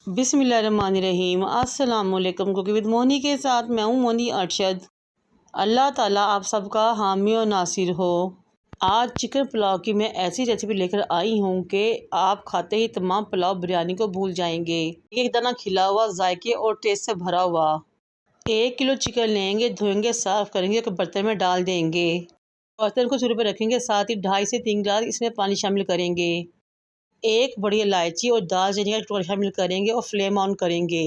बिस्मिल्लाहिर्रहमानिर्रहीम। अस्सलाम वालेकुम। कुकिंग विद मोनी के साथ मैं हूँ मोनी अरशद। अल्लाह ताला आप सबका हामी और नासिर हो। आज चिकन पुलाव की मैं ऐसी रेसिपी लेकर आई हूँ कि आप खाते ही तमाम पुलाव बिरयानी को भूल जाएंगे। एक दाना खिला हुआ, जायके और टेस्ट से भरा हुआ। 1 किलो चिकन लेंगे, धोएंगे, साफ़ करेंगे, एक बर्तन में डाल देंगे। बर्तन को चूल्हे पर रखेंगे, साथ ही 2.5 से 3 गिलास इसमें पानी शामिल करेंगे। एक बड़ी इलायची और दालचीनी का टुकड़ा शामिल करेंगे और फ्लेम ऑन करेंगे।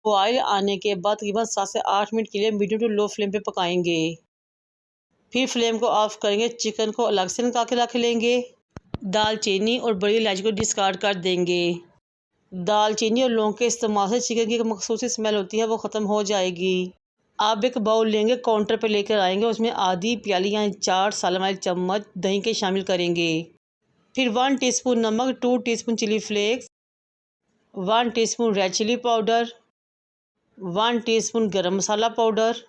बॉयल आने के बाद तकरीबन 7 से 8 मिनट के लिए मीडियम टू लो फ्लेम पे पकाएंगे। फिर फ्लेम को ऑफ करेंगे, चिकन को अलग से निकाल के रख लेंगे। दालचीनी और बड़ी इलायची को डिस्कार्ड कर देंगे। दालचीनी और लौंग के इस्तेमाल से चिकन की मखसूस स्मेल होती है वो ख़त्म हो जाएगी। अब एक बाउल लेंगे, काउंटर पर लेकर आएंगे, उसमें आधी प्याली या 4 सालन वाले चम्मच दही के शामिल करेंगे। फिर 1 टीस्पून नमक, 2 teaspoon chili flakes, 1 teaspoon red chili powder, 1 teaspoon garam masala powder,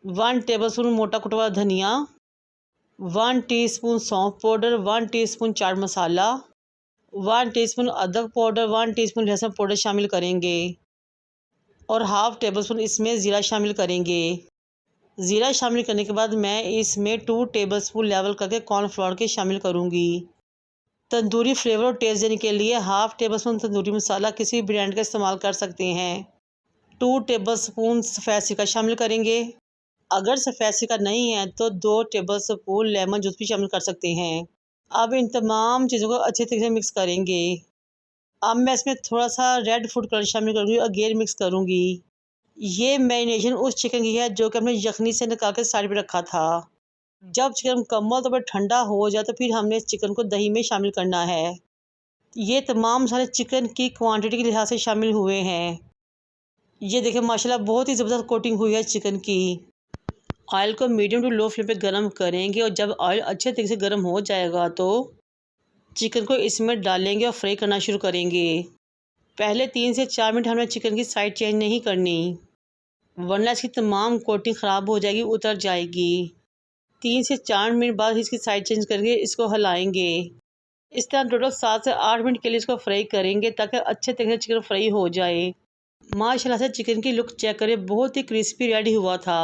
1 tablespoon मोटा कुटा हुआ धनिया, 1 टीस्पून सौंफ powder, 1 teaspoon chaat masala, 1 teaspoon अदरक पाउडर, 1 टीस्पून लहसुन पाउडर शामिल करेंगे और हाफ़ टेबलस्पून इसमें ज़ीरा शामिल करेंगे। ज़ीरा शामिल करने के बाद मैं इसमें 2 टेबलस्पून लेवल करके कॉर्नफ्लोर के शामिल करूँगी। तंदूरी फ्लेवर और टेस्ट देने के लिए हाफ़ टेबलस्पून तंदूरी मसाला किसी ब्रांड का इस्तेमाल कर सकते हैं। 2 टेबलस्पून सफ़ेद सिरका शामिल करेंगे। अगर सफ़ेद सिरका नहीं है तो 2 टेबलस्पून लेमन जूस भी शामिल कर सकते हैं। अब इन तमाम चीज़ों को अच्छे तरीके से मिक्स करेंगे। अब मैं इसमें थोड़ा सा रेड फूड कलर शामिल करूँगी और अगेन मिक्स करूँगी। ये मैरिनेशन उस चिकन की है जो कि हमने यखनी से निकाल के साइड पर रखा था। जब चिकन मुकम्मल तौर पर ठंडा हो जाए तो फिर हमने इस चिकन को दही में शामिल करना है। ये तमाम सारे चिकन की क्वांटिटी के लिहाज से शामिल हुए हैं। ये देखें माशाल्लाह बहुत ही ज़बरदस्त कोटिंग हुई है चिकन की। ऑयल को मीडियम टू लो फ्लेम पे गरम करेंगे और जब ऑयल अच्छे तरीके से गरम हो जाएगा तो चिकन को इसमें डालेंगे और फ्राई करना शुरू करेंगे। पहले 3 से 4 मिनट हमें चिकन की साइड चेंज नहीं करनी, वरना इसकी तमाम कोटिंग ख़राब हो जाएगी, उतर जाएगी। 3 से 4 मिनट बाद इसकी साइड चेंज करके इसको हिलाएंगे। इस तरह टोटल 7 से 8 मिनट के लिए इसको फ्राई करेंगे ताकि अच्छे तरीके से चिकन फ्राई हो जाए। माशाल्लाह से चिकन की लुक चेक करें, बहुत ही क्रिस्पी रेडी हुआ था।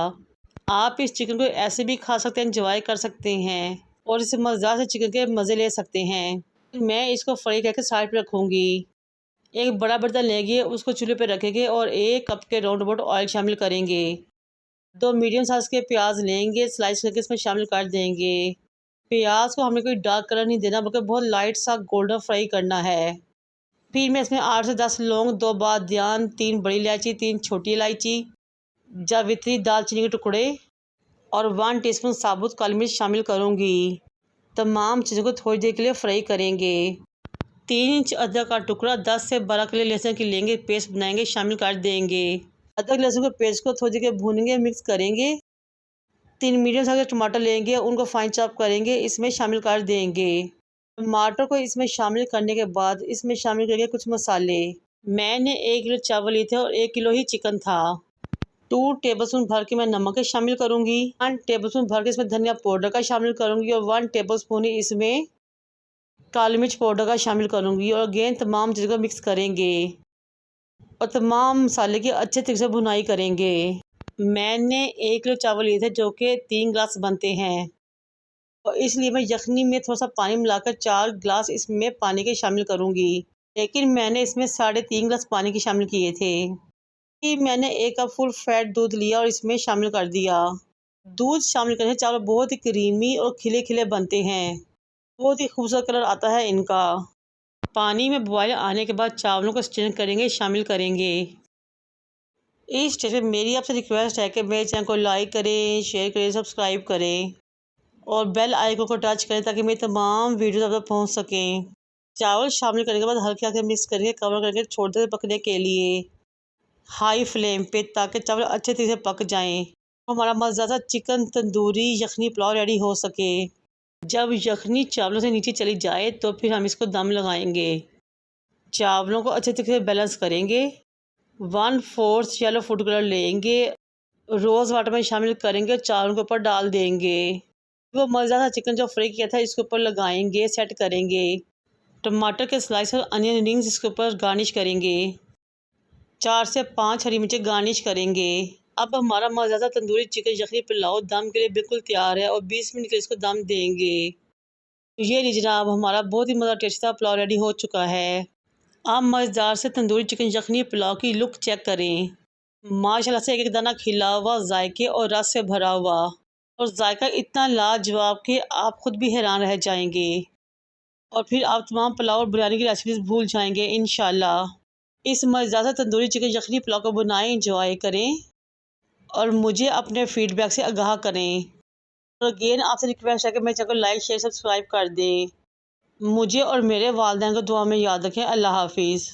आप इस चिकन को ऐसे भी खा सकते हैं, एंजॉय कर सकते हैं और इस मज़ेदार से चिकन के मज़े ले सकते हैं। मैं इसको फ्राई करके साइड पर रखूँगी। एक बड़ा बर्तन लेंगे, उसको चूल्हे पर रखेंगे और 1 कप के राउंड अबाउट ऑयल शामिल करेंगे। 2 मीडियम साइज़ के प्याज लेंगे, स्लाइस करके इसमें शामिल कर देंगे। प्याज को हमें कोई डार्क कलर नहीं देना बल्कि बहुत लाइट सा गोल्डन फ्राई करना है। फिर मैं इसमें 8 से 10 लौंग, 2 बादियान, 3 बड़ी इलायची, 3 छोटी इलायची, जावित्री दालचीनी के टुकड़े और 1 टीस्पून साबुत काली मिर्च शामिल करूँगी। तमाम चीज़ों को थोड़ी देर के लिए फ्राई करेंगे। 3 इंच अदरक का टुकड़ा, 10 से 12 कली लहसुन की लेंगे, पेस्ट बनाएंगे, शामिल कर देंगे। अदरक लहसुन के पेस्ट को थोड़ी देर भूनेंगे, मिक्स करेंगे। 3 मीडियम साइज़ के टमाटर लेंगे, उनको फाइन चॉप करेंगे, इसमें शामिल कर देंगे। टमाटर को इसमें शामिल करने के बाद इसमें शामिल करेंगे कुछ मसाले। मैंने 1 किलो चावल लिए थे और 1 किलो ही चिकन था। 2 टेबलस्पून भर के मैं नमक शामिल करूँगी, 1 टेबलस्पून भर के इसमें धनिया पाउडर का शामिल करूँगी और 1 टेबलस्पून ही इसमें काली मिर्च पाउडर का शामिल करूँगी और अगेन तमाम चीज़ों को मिक्स करेंगे और तमाम मसाले की अच्छे तरीके से भुनाई करेंगे। मैंने 1 किलो चावल लिए थे जो कि 3 गिलास बनते हैं और इसलिए मैं यखनी में थोड़ा सा पानी मिलाकर 4 गिलास इसमें पानी के शामिल करूँगी, लेकिन मैंने इसमें 3.5 गिलास पानी के शामिल किए थे। फिर मैंने 1 कप फुल फैट दूध लिया और इसमें शामिल कर दिया। दूध शामिल करने से चावल बहुत ही क्रीमी और खिले खिले बनते हैं, बहुत ही खूबसूरत कलर आता है इनका। पानी में बॉयल आने के बाद चावलों को स्ट्रेन करेंगे, शामिल करेंगे। इस स्टेज पे मेरी आपसे रिक्वेस्ट है कि मेरे चैनल को लाइक करें, शेयर करें, सब्सक्राइब करें और बेल आइकन को टच करें ताकि मेरी तमाम वीडियोस आप तक पहुंच सकें। चावल शामिल करने के बाद हल्के हल्के मिक्स करके कवर करके छोड़ दें पकने के लिए हाई फ्लेम पे, ताकि चावल अच्छे तरीके से पक जाएं। हमारा मज़ेदार चिकन तंदूरी यखनी पुलाव रेडी हो सके। जब यखनी चावलों से नीचे चली जाए तो फिर हम इसको दम लगाएंगे। चावलों को अच्छे तरीके से बैलेंस करेंगे। 1/4 येलो फूड कलर लेंगे, रोज़ वाटर में शामिल करेंगे और चावलों के ऊपर डाल देंगे। वो मज़ेदार चिकन जो फ्राई किया था इसके ऊपर लगाएंगे, सेट करेंगे। टमाटर के स्लाइस और अनियन रिंग्स इसके ऊपर गार्निश करेंगे। 4 से 5 हरी मिर्चें गार्निश करेंगे। अब हमारा मज़ेदार तंदूरी चिकन यखनी पुलाव दम के लिए बिल्कुल तैयार है और 20 मिनट के लिए इसको दम देंगे। ये लीजिए जनाब, हमारा बहुत ही मज़ेदार टेस्टी सा पुलाव रेडी हो चुका है। आप मज़ेदार से तंदूरी चिकन यखनी पुलाव की लुक चेक करें। माशाल्लाह से एक एक दाना खिला हुआ, जायके और रस से भरा हुआ, और जायका इतना लाजवाब कि आप खुद भी हैरान रह जाएंगे और फिर आप तमाम पुलाव और बिरयानी की रेसिपीज़ भूल जाएंगे इंशाल्लाह। इस मज़ेदार तंदूरी चिकन यखनी पुलाव को बनाएं, इंजॉय करें और मुझे अपने फीडबैक से आगाह करें। और अगेन आपसे रिक्वेस्ट है कि मेरे चैनल को लाइक शेयर सब्सक्राइब कर दें। मुझे और मेरे वालिदैन को दुआ में याद रखें। अल्लाह हाफिज़।